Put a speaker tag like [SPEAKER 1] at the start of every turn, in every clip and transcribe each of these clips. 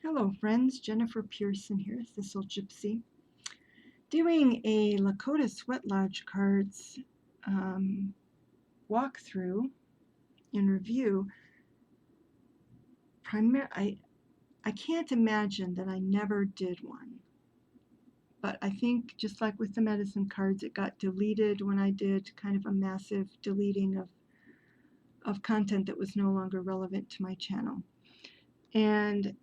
[SPEAKER 1] Hello friends, Jennifer Pearson here, Thistle Gypsy, doing a Lakota Sweat Lodge cards walkthrough and review. I can't imagine that I never did one, but I think just like with the medicine cards, it got deleted when I did kind of a massive deleting of content that was no longer relevant to my channel. And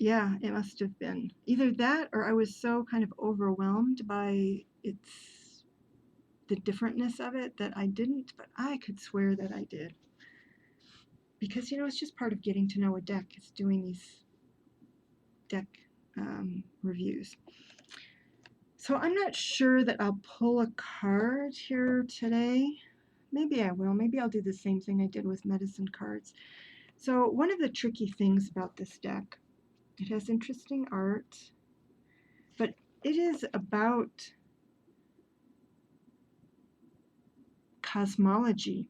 [SPEAKER 1] yeah, it must have been either that or I was so kind of overwhelmed by the differentness of it that I didn't, but I could swear that I did. Because, it's just part of getting to know a deck, is doing these deck reviews. So I'm not sure that I'll pull a card here today. Maybe I will. Maybe I'll do the same thing I did with medicine cards. So one of the tricky things about this deck, it has interesting art, but it is about cosmology.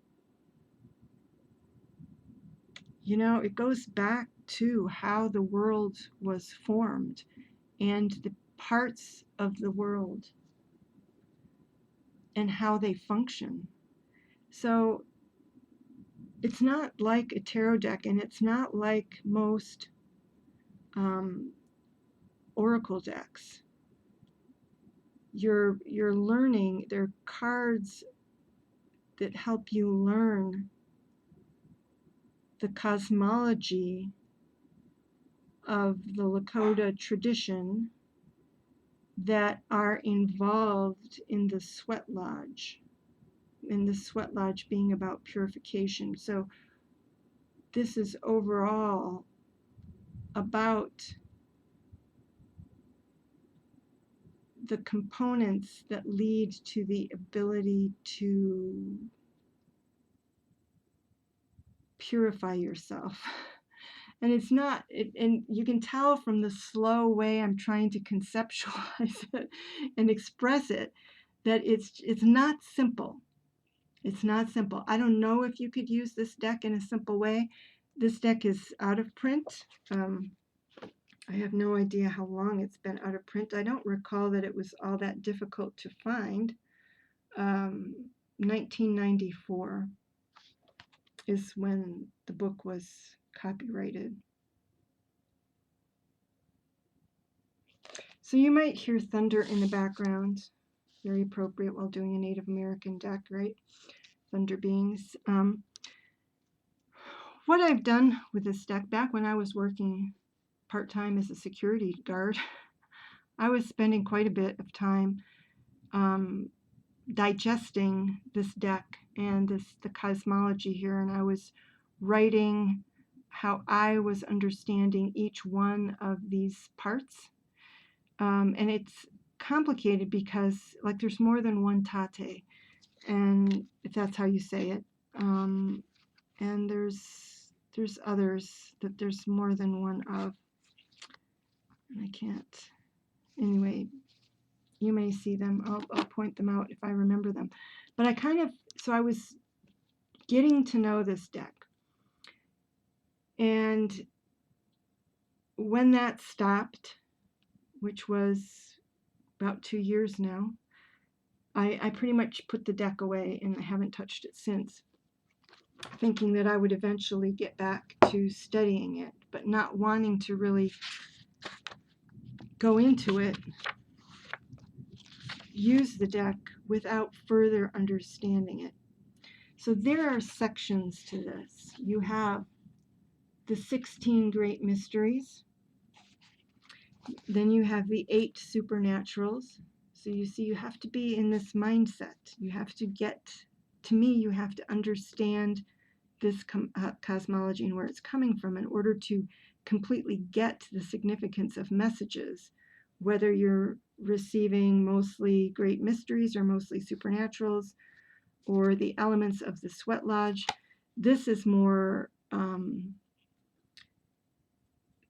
[SPEAKER 1] It goes back to how the world was formed and the parts of the world and how they function. So it's not like a tarot deck, and it's not like most oracle decks. You're learning. They're cards that help you learn the cosmology of the Lakota tradition that are involved in the sweat lodge, and the sweat lodge being about purification. So this is overall about the components that lead to the ability to purify yourself. And it's not, and you can tell from the slow way I'm trying to conceptualize it and express it, that it's not simple. It's not simple. I don't know if you could use this deck in a simple way. This deck is out of print. I have no idea how long it's been out of print. I don't recall that it was all that difficult to find. 1994 is when the book was copyrighted. So you might hear thunder in the background. Very appropriate while doing a Native American deck, right? Thunder beings. What I've done with this deck, back when I was working part-time as a security guard, I was spending quite a bit of time digesting this deck and the cosmology here, and I was writing how I was understanding each one of these parts. And it's complicated because, like, there's more than one tate, and if that's how you say it, and there's others that there's more than one of, and I can't. Anyway, you may see them. I'll point them out if I remember them. But so I was getting to know this deck. And when that stopped, which was about 2 years now, I pretty much put the deck away, and I haven't touched it since, thinking that I would eventually get back to studying it, but not wanting to really go into it, use the deck without further understanding it. So there are sections to this. You have the 16 great mysteries. Then you have the 8 supernaturals. So you see, you have to be in this mindset. You have to you have to understand this cosmology and where it's coming from in order to completely get the significance of messages, whether you're receiving mostly great mysteries or mostly supernaturals or the elements of the sweat lodge. This is more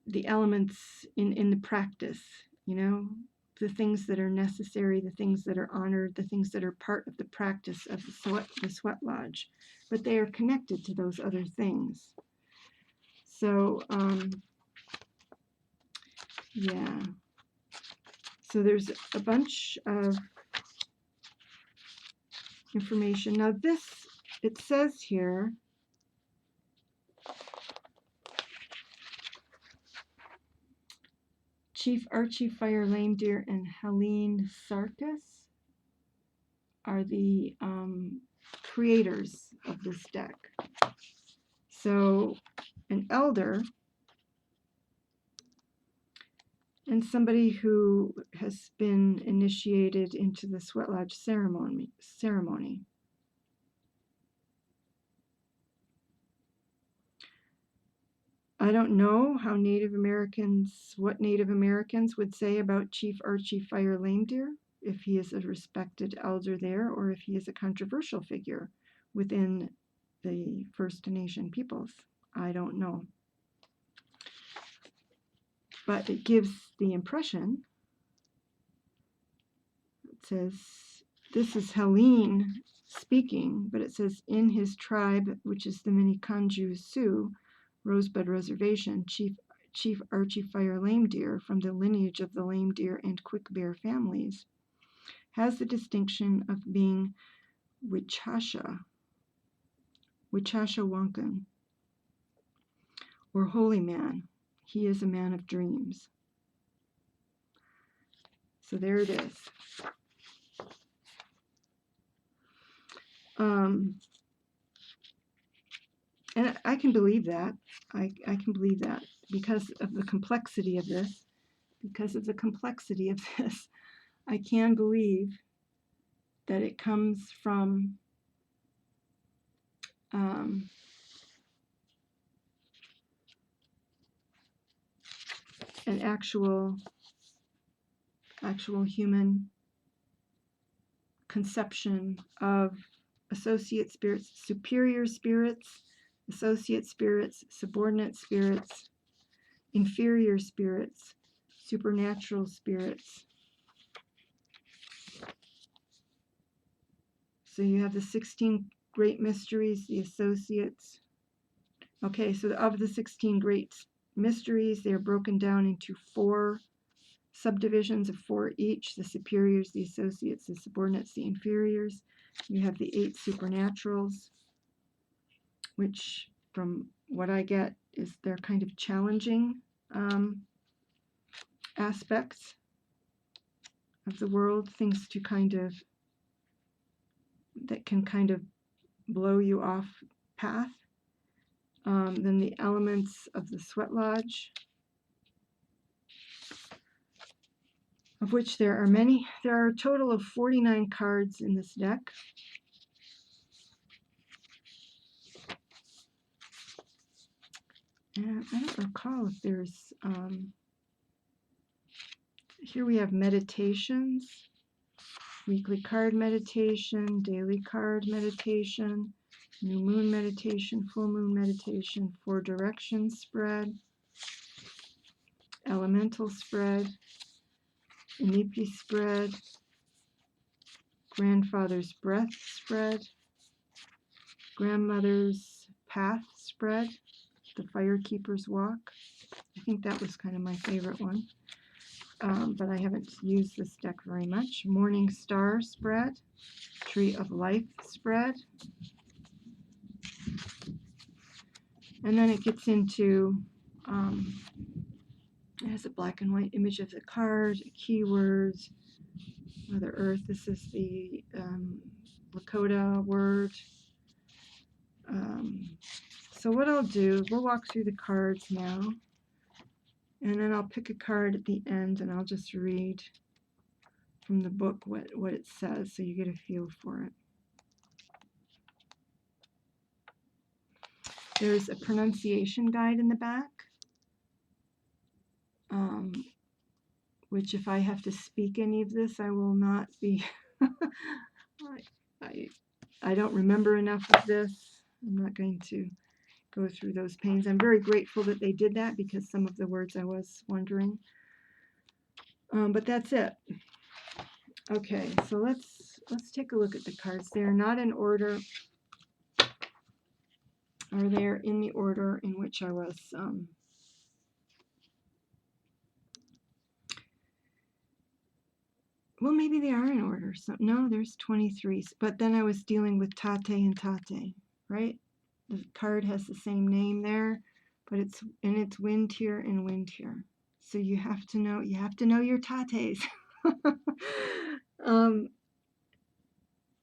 [SPEAKER 1] the elements in the practice, the things that are necessary, the things that are honored, the things that are part of the practice of the sweat lodge, but they are connected to those other things. So, yeah. So there's a bunch of information. Now this, it says here, Chief Archie Fire Lame Deer and Helene Sarkis are the creators of this deck. So an elder and somebody who has been initiated into the Sweat Lodge ceremony. I don't know how what Native Americans would say about Chief Archie Fire Lame Deer, if he is a respected elder there or if he is a controversial figure within the First Nation peoples. I don't know. But it gives the impression, it says, this is Helene speaking, but it says, in his tribe, which is the Miniconjou Sioux, Rosebud Reservation, Chief Archie Fire Lame Deer, from the lineage of the lame deer and quick bear families, has the distinction of being Wichasha Wonkan, or holy man. He is a man of dreams. So there it is. And I can believe that. I can believe that because of the complexity of this. I can believe that it comes from an actual human conception of associate spirits, superior spirits, associate spirits, subordinate spirits, inferior spirits, supernatural spirits. So you have the 16 great mysteries, the associates. Okay, so of the 16 great mysteries, they are broken down into 4 subdivisions of 4 each: the superiors, the associates, the subordinates, the inferiors. You have the 8 supernaturals, which, from what I get, is they're kind of challenging aspects of the world, things to that can kind of blow you off path. Then the elements of the Sweat Lodge, of which there are many. There are a total of 49 cards in this deck. And I don't recall if there's, here we have meditations, weekly card meditation, daily card meditation, new moon meditation, full moon meditation, 4 directions spread, elemental spread, Inipi spread, grandfather's breath spread, grandmother's path spread, the firekeeper's walk. I think that was kind of my favorite one, but I haven't used this deck very much. Morning star spread, tree of life spread, and then it gets into, it has a black and white image of the card, keywords, Mother Earth. This is the Lakota word. So what I'll do, we'll walk through the cards now, and then I'll pick a card at the end and I'll just read from the book what it says, so you get a feel for it. There's a pronunciation guide in the back, which if I have to speak any of this, I will not be, I don't remember enough of this. I'm not going to go through those pains. I'm very grateful that they did that, because some of the words I was wondering. But that's it. Okay, so let's take a look at the cards. They're not in order. are there in the order in which I was well, maybe they are in order. So no, there's 23. But then I was dealing with Tate and Tate, right? The card has the same name there, but it's wind here and wind here. So you have to know your Tates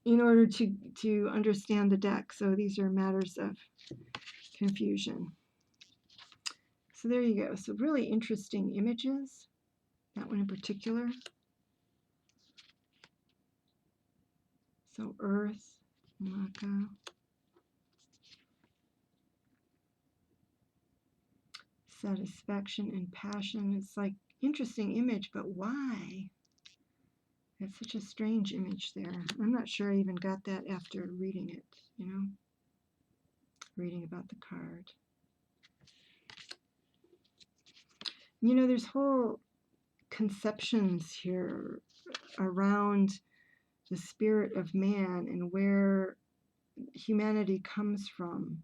[SPEAKER 1] in order to understand the deck. So these are matters of confusion. So there you go. So really interesting images. That one in particular. So Earth, Maka, satisfaction and passion. It's like interesting image, but why? It's such a strange image there. I'm not sure I even got that after reading it, reading about the card. There's whole conceptions here around the spirit of man and where humanity comes from.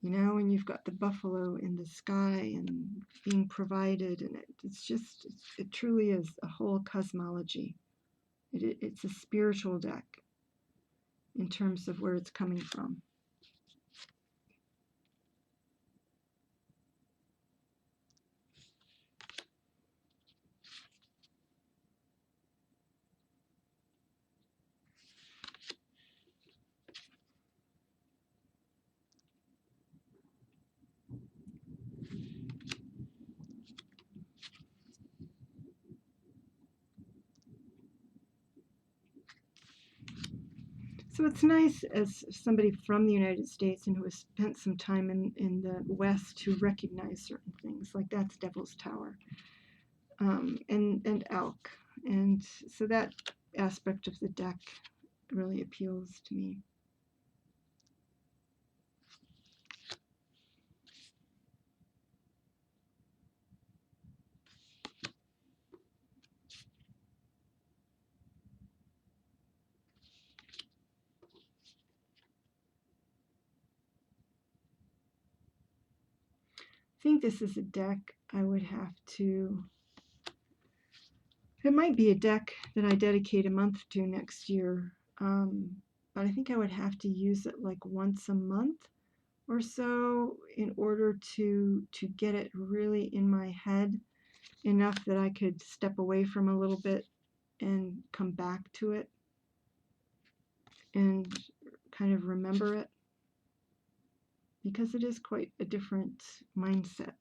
[SPEAKER 1] And you've got the buffalo in the sky and being provided, and it truly is a whole cosmology. It's a spiritual deck in terms of where it's coming from. So it's nice as somebody from the United States and who has spent some time in the West to recognize certain things, like that's Devil's Tower, and Elk. And so that aspect of the deck really appeals to me. I think this is a deck I would have to. It might be a deck that I dedicate a month to next year, but I think I would have to use it like once a month or so in order to get it really in my head enough that I could step away from a little bit and come back to it and kind of remember it, because it is quite a different mindset.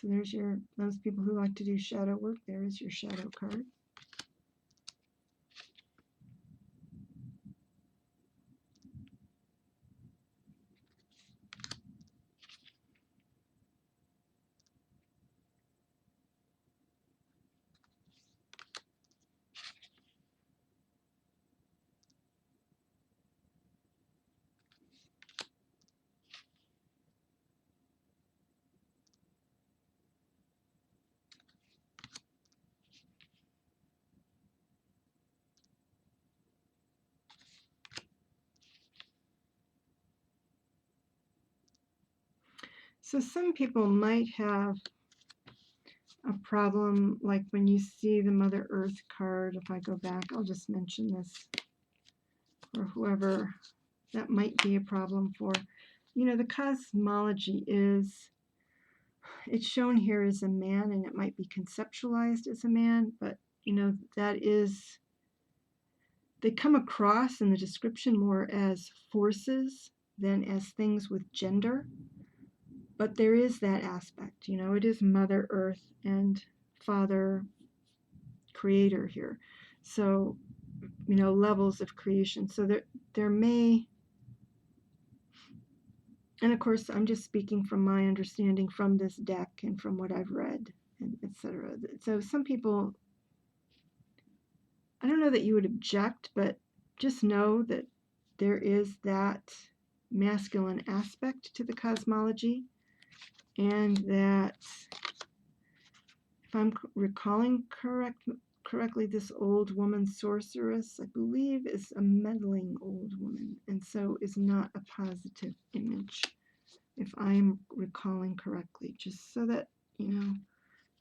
[SPEAKER 1] So there's those people who like to do shadow work, there is your shadow card. So some people might have a problem, like when you see the Mother Earth card. If I go back, I'll just mention this for whoever that might be a problem for. The cosmology it's shown here as a man, and it might be conceptualized as a man, but they come across in the description more as forces than as things with gender. But there is that aspect, it is Mother Earth and Father Creator here. So, levels of creation. So there may, and of course, I'm just speaking from my understanding from this deck and from what I've read, and etc. So some people, I don't know that you would object, but just know that there is that masculine aspect to the cosmology, and that if I'm recalling correctly, this old woman sorceress, I believe, is a meddling old woman, and so is not a positive image, if I'm recalling correctly, just so that,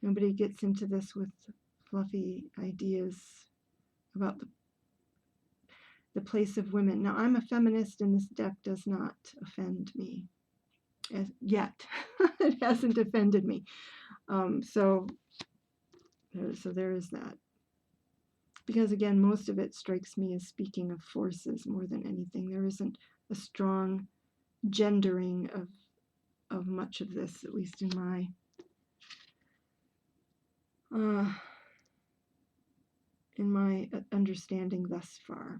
[SPEAKER 1] nobody gets into this with fluffy ideas about the place of women. Now, I'm a feminist, and this deck does not offend me as yet. It hasn't offended me. So there is that. Because again, most of it strikes me as speaking of forces more than anything. There isn't a strong gendering of much of this, at least in my understanding thus far.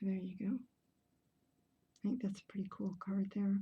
[SPEAKER 1] There you go. I think that's a pretty cool card there.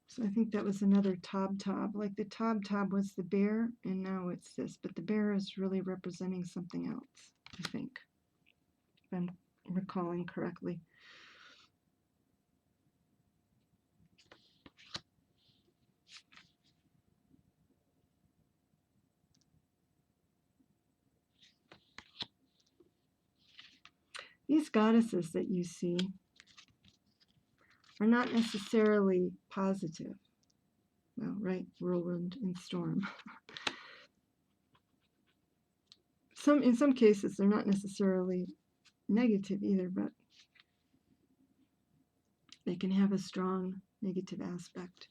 [SPEAKER 1] So I think that was another Tob. Like the Tob was the bear, and now it's this. But the bear is really representing something else, I think, if I'm recalling correctly. These goddesses that you see are not necessarily positive. Well, right, whirlwind and storm. In some cases, they're not necessarily negative either, but they can have a strong negative aspect.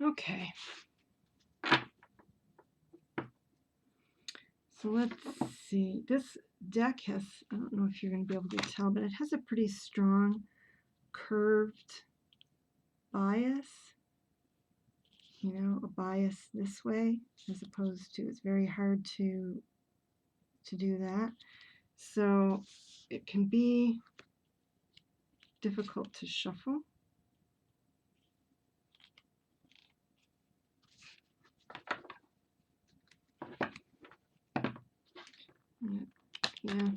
[SPEAKER 1] Okay. So let's see. This deck has, I don't know if you're going to be able to tell, but it has a pretty strong curved bias. A bias this way, as opposed to, it's very hard to do that. So it can be difficult to shuffle. Yeah.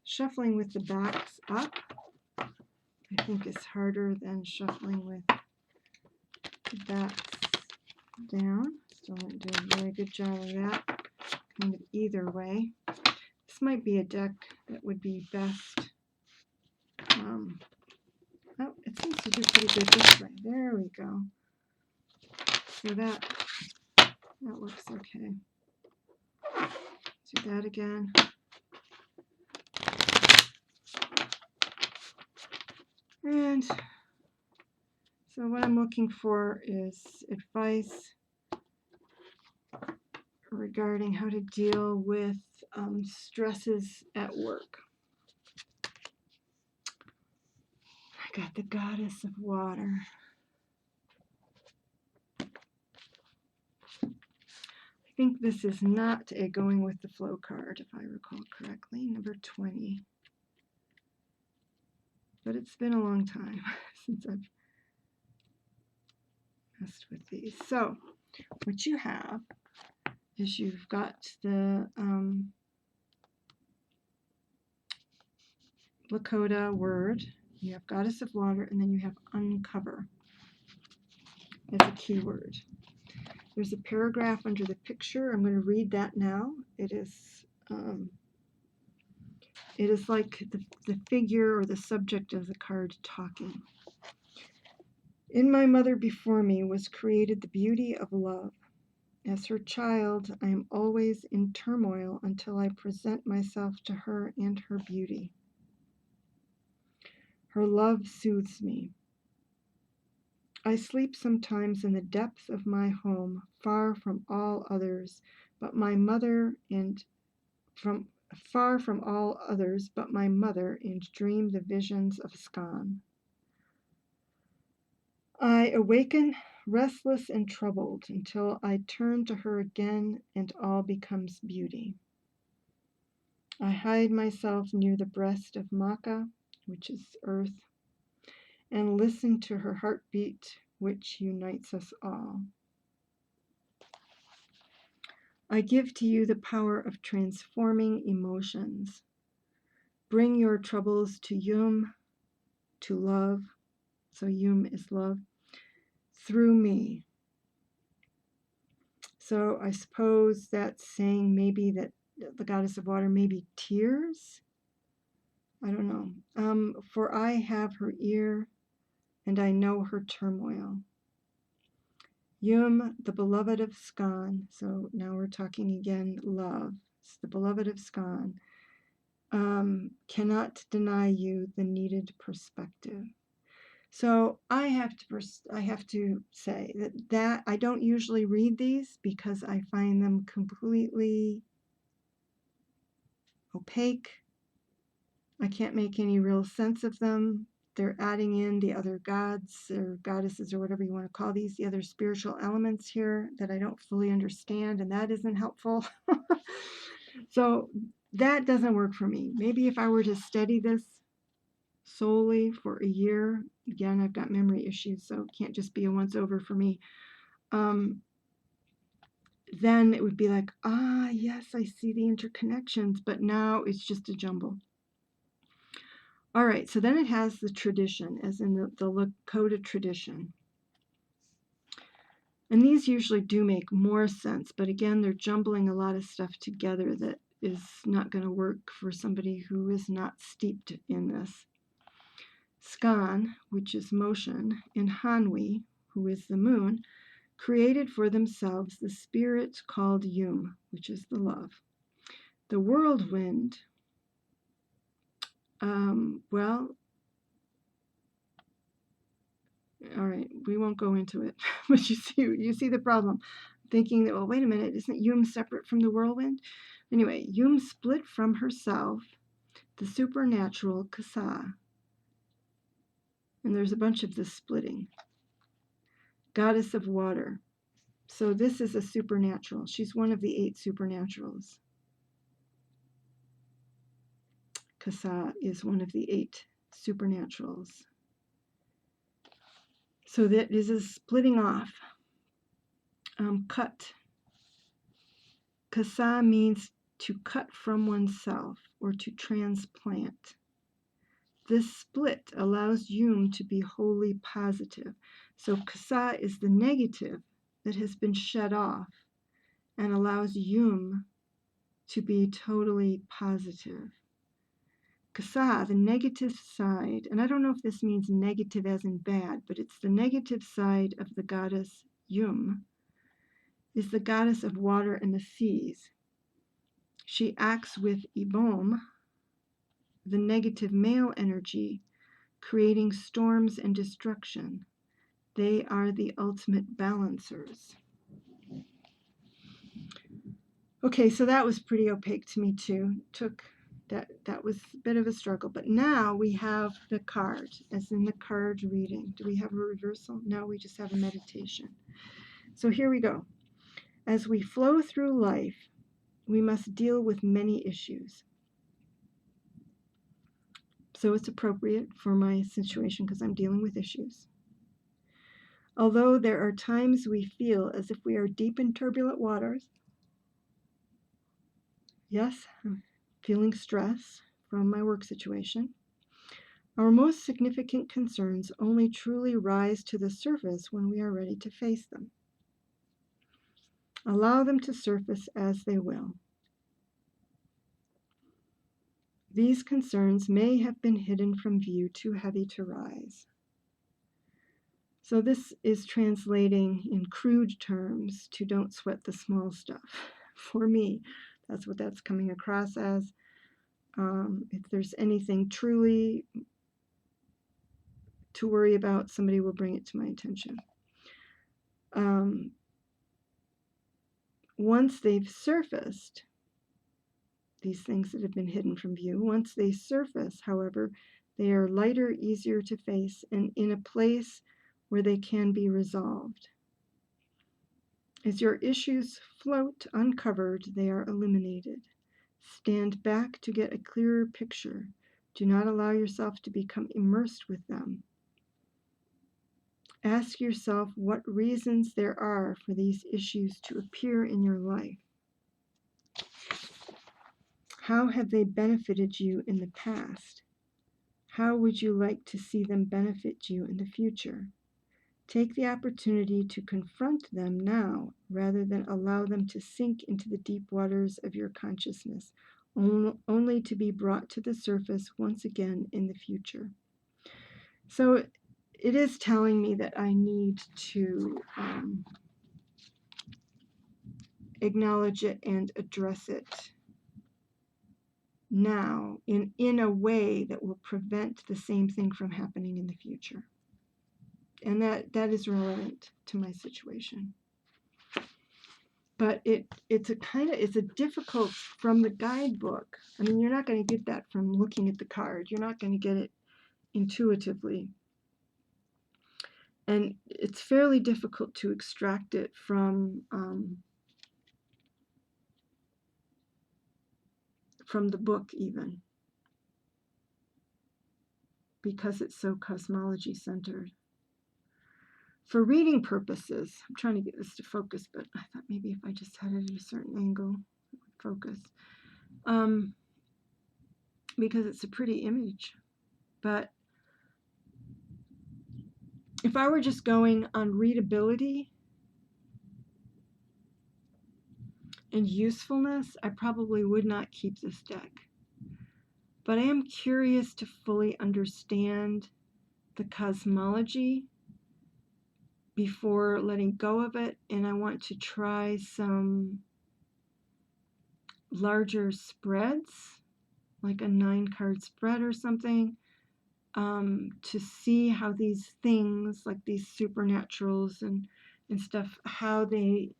[SPEAKER 1] Shuffling with the backs up, I think, is harder than shuffling with the backs down. Still didn't do a very good job of that. Kind of either way. This might be a deck that would be best. Oh, it seems to do pretty good this way. There we go. So that looks okay. Do that again. And So what I'm looking for is advice regarding how to deal with stresses at work. I got the goddess of water. I think this is not a going with the flow card, if I recall correctly, number 20. But it's been a long time since I've messed with these. So what you have is you've got the Lakota word, you have goddess of water, and then you have uncover as a keyword. There's a paragraph under the picture. I'm going to read that now. It is like the figure or the subject of the card talking. In my mother before me was created the beauty of love. As her child, I am always in turmoil until I present myself to her and her beauty. Her love soothes me. I sleep sometimes in the depths of my home, far from all others, but my mother and far from all others but my mother, and dream the visions of Skan. I awaken restless and troubled until I turn to her again and all becomes beauty. I hide myself near the breast of Maka, which is earth, and listen to her heartbeat, which unites us all. I give to you the power of transforming emotions. Bring your troubles to Yum, to love. So Yum is love. Through me. So I suppose that's saying maybe that the goddess of water maybe tears. I don't know. For I have her ear and I know her turmoil. Yum, the beloved of Skan. So now we're talking again love. It's the beloved of Skan. Cannot deny you the needed perspective. So I have to say that I don't usually read these because I find them completely opaque. I can't make any real sense of them. They're adding in the other gods or goddesses or whatever you want to call these, the other spiritual elements here that I don't fully understand, and that isn't helpful. So that doesn't work for me. Maybe if I were to study this solely for a year, again, I've got memory issues, so it can't just be a once over for me. Then it would be like, yes, I see the interconnections, but now it's just a jumble. All right, so then it has the tradition, as in the Lakota tradition. And these usually do make more sense, but again, they're jumbling a lot of stuff together that is not going to work for somebody who is not steeped in this. Skan, which is motion, and Hanwi, who is the moon, created for themselves the spirit called Yum, which is the love. The whirlwind, all right, we won't go into it, but you see the problem. Thinking that, well, wait a minute, isn't Yum separate from the whirlwind? Anyway, Yum split from herself the supernatural Kasa. And there's a bunch of this splitting. Goddess of water. So this is a supernatural. She's one of the 8 supernaturals. Kasa is one of the 8 supernaturals. So that is a splitting off. Cut. Kasa means to cut from oneself or to transplant. This split allows Yum to be wholly positive. So Kasa is the negative that has been shed off and allows Yum to be totally positive. Kasa, the negative side, and I don't know if this means negative as in bad, but it's the negative side of the goddess Yum, is the goddess of water and the seas. She acts with Ibom, the negative male energy, creating storms and destruction. They are the ultimate balancers. Okay, so that was pretty opaque to me too. That was a bit of a struggle. But now we have the card, as in the card reading. Do we have a reversal? No, we just have a meditation. So here we go. As we flow through life, we must deal with many issues. So it's appropriate for my situation because I'm dealing with issues. Although there are times we feel as if we are deep in turbulent waters, yes, I'm feeling stress from my work situation, our most significant concerns only truly rise to the surface when we are ready to face them. Allow them to surface as they will. These concerns may have been hidden from view, too heavy to rise. So this is translating in crude terms to don't sweat the small stuff. For me, that's what that's coming across as. If there's anything truly to worry about, somebody will bring it to my attention. Once they've surfaced, these things that have been hidden from view, once they surface, however, they are lighter, easier to face, and in a place where they can be resolved. As your issues float uncovered, they are eliminated. Stand back to get a clearer picture. Do not allow yourself to become immersed with them. Ask yourself what reasons there are for these issues to appear in your life. How have they benefited you in the past? How would you like to see them benefit you in the future? Take the opportunity to confront them now rather than allow them to sink into the deep waters of your consciousness, only to be brought to the surface once again in the future. So it is telling me that I need to acknowledge it and address it now in a way that will prevent the same thing from happening in the future. And that is relevant to my situation. But it's a difficult from the guidebook. I mean, you're not going to get that from looking at the card. You're not going to get it intuitively. And it's fairly difficult to extract it from the book even, because it's so cosmology centered. For reading purposes, I'm trying to get this to focus, but I thought maybe if I just had it at a certain angle, it would focus. Because it's a pretty image. But if I were just going on readability and usefulness, I probably would not keep this deck. But I am curious to fully understand the cosmology before letting go of it, and I want to try some larger spreads, like a 9-card spread or something, to see how these things, like these supernaturals and stuff, how they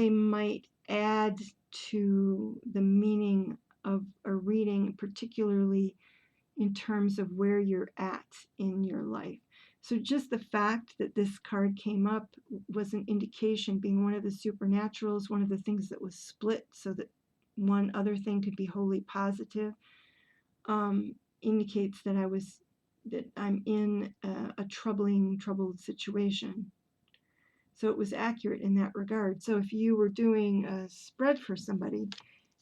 [SPEAKER 1] might add to the meaning of a reading, particularly in terms of where you're at in your life. So just the fact that this card came up was an indication, being one of the supernaturals, one of the things that was split so that one other thing could be wholly positive, indicates that I'm in a troubled situation. So it was accurate in that regard. So if you were doing a spread for somebody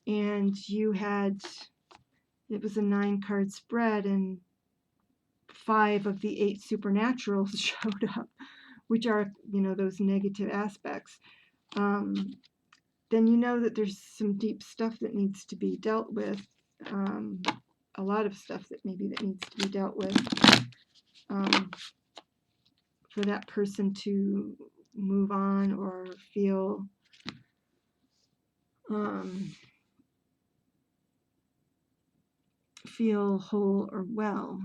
[SPEAKER 1] and it was a 9-card spread and 5 of the 8 supernaturals showed up, which are, those negative aspects, then you know that there's some deep stuff that needs to be dealt with, a lot of stuff that needs to be dealt with, for that person to move on or feel whole or well.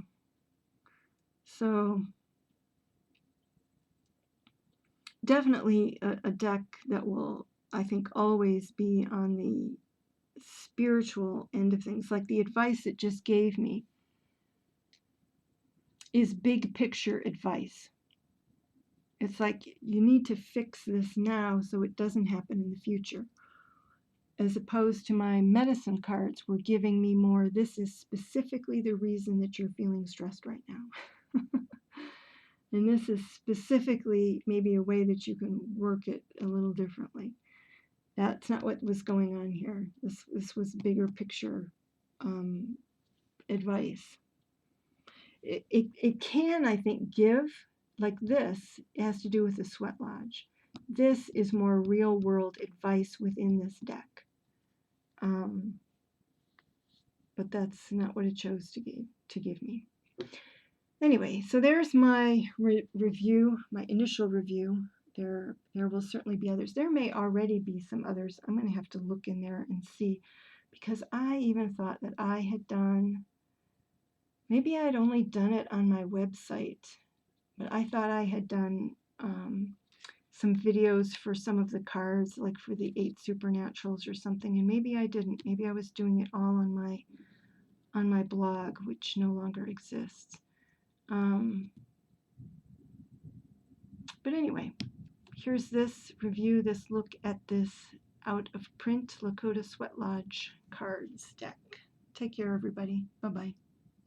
[SPEAKER 1] So definitely a deck that will, I think, always be on the spiritual end of things. Like the advice it just gave me is big picture advice. It's like you need to fix this now so it doesn't happen in the future. As opposed to my medicine cards were giving me more, this is specifically the reason that you're feeling stressed right now. And this is specifically maybe a way that you can work it a little differently. That's not what was going on here. This was bigger picture advice. It can, I think, give, like this, it has to do with the sweat lodge. This is more real world advice within this deck. But that's not what it chose to give me. Anyway, so there's my review, my initial review. There will certainly be others. There may already be some others. I'm going to have to look in there and see, because I even thought that I had done, maybe I had only done it on my website, but I thought I had done some videos for some of the cards, like for the 8 supernaturals or something, and maybe I didn't. Maybe I was doing it all on my blog, which no longer exists. But anyway, here's this review, this look at this out of print Lakota Sweat Lodge cards deck. Take care, everybody. Bye-bye.